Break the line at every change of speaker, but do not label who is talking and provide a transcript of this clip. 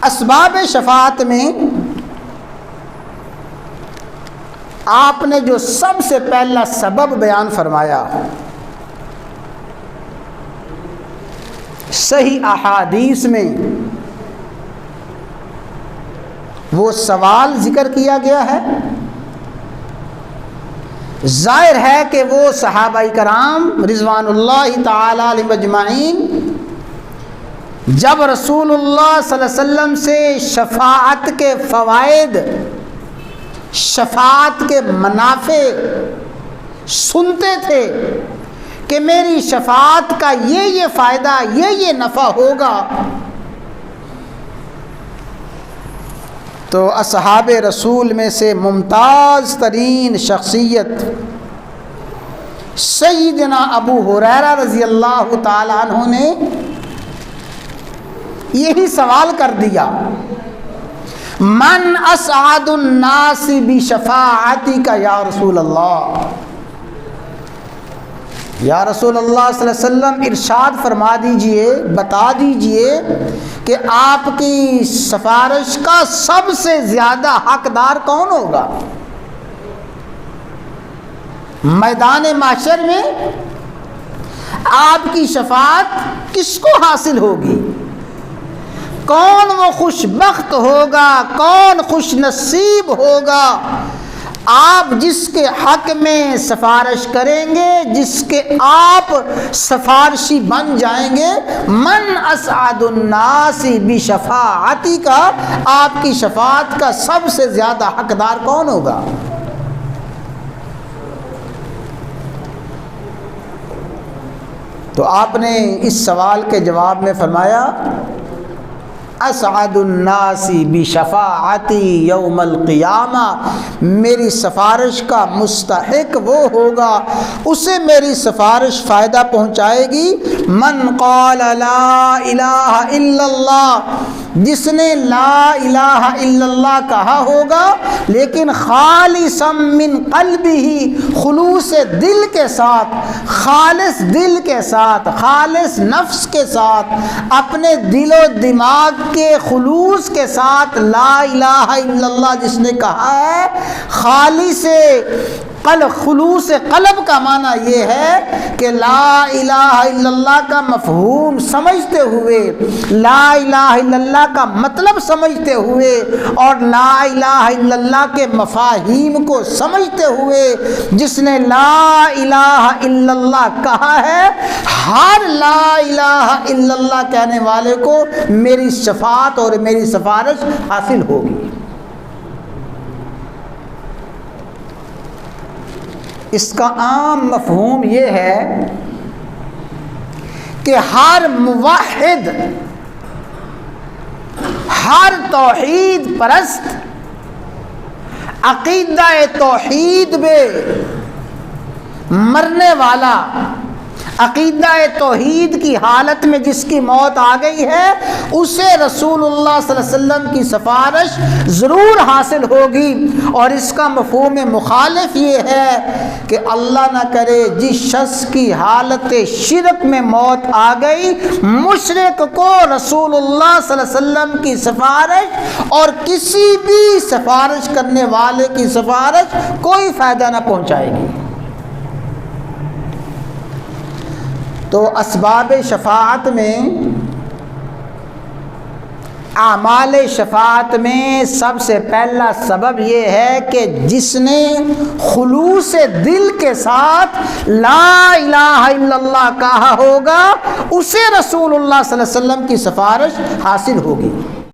اسباب شفاعت میں آپ نے جو سب سے پہلا سبب بیان فرمایا، صحیح احادیث میں وہ سوال ذکر کیا گیا ہے۔ ظاہر ہے کہ وہ صحابہ کرام رضوان اللہ تعالی علیہم اجمعین جب رسول اللہ صلی اللہ علیہ وسلم سے شفاعت کے فوائد، شفاعت کے منافع سنتے تھے کہ میری شفاعت کا یہ فائدہ، یہ نفع ہوگا، تو اصحاب رسول میں سے ممتاز ترین شخصیت سیدنا ابو ہریرہ رضی اللہ تعالی عنہ نے یہی سوال کر دیا، من اسعد الناس بشفاعتک یا رسول اللہ، یا رسول اللہ صلی اللہ علیہ وسلم ارشاد فرما دیجئے، بتا دیجئے کہ آپ کی سفارش کا سب سے زیادہ حقدار کون ہوگا؟ میدان محشر میں آپ کی شفاعت کس کو حاصل ہوگی؟ کون وہ خوش بخت ہوگا، کون خوش نصیب ہوگا آپ جس کے حق میں سفارش کریں گے، جس کے آپ سفارشی بن جائیں گے؟ من اسعد الناس بشفاعتی کا، آپ کی شفاعت کا سب سے زیادہ حقدار کون ہوگا؟ تو آپ نے اس سوال کے جواب میں فرمایا، اسعد الناس بشفاعتی یوم القیامہ، میری سفارش کا مستحق وہ ہوگا، اسے میری سفارش فائدہ پہنچائے گی، من قال لا الہ الا اللہ، جس نے لا الہ الا اللہ کہا ہوگا لیکن خالصا من قلبہ، خلوص دل کے ساتھ، خالص دل کے ساتھ، خالص نفس کے ساتھ، اپنے دل و دماغ کے خلوص کے ساتھ لا الہ الا اللہ جس نے کہا ہے، خالص خلوص قلب کا معنی یہ ہے کہ لا الہ الا اللہ کا مفہوم سمجھتے ہوئے، لا الہ الا اللہ کا مطلب سمجھتے ہوئے اور لا الہ الا اللہ کے مفاہیم کو سمجھتے ہوئے جس نے لا الہ الا اللہ کہا ہے، ہر لا الہ الا اللہ کہنے والے کو میری شفاعت اور میری سفارش حاصل ہوگی۔ اس کا عام مفہوم یہ ہے کہ ہر موحد، ہر توحید پرست عقیدہ توحید میں مرنے والا، عقیدہ توحید کی حالت میں جس کی موت آ گئی ہے، اسے رسول اللہ صلی اللہ علیہ وسلم کی سفارش ضرور حاصل ہوگی۔ اور اس کا مفہوم مخالف یہ ہے کہ اللہ نہ کرے جس شخص کی حالت شرک میں موت آ گئی، مشرک کو رسول اللہ صلی اللہ علیہ وسلم کی سفارش اور کسی بھی سفارش کرنے والے کی سفارش کوئی فائدہ نہ پہنچائے گی۔ تو اسباب شفاعت میں، اعمال شفاعت میں سب سے پہلا سبب یہ ہے کہ جس نے خلوص دل کے ساتھ لا الہ الا اللہ کہا ہوگا، اسے رسول اللہ صلی اللہ علیہ وسلم کی سفارش حاصل ہوگی۔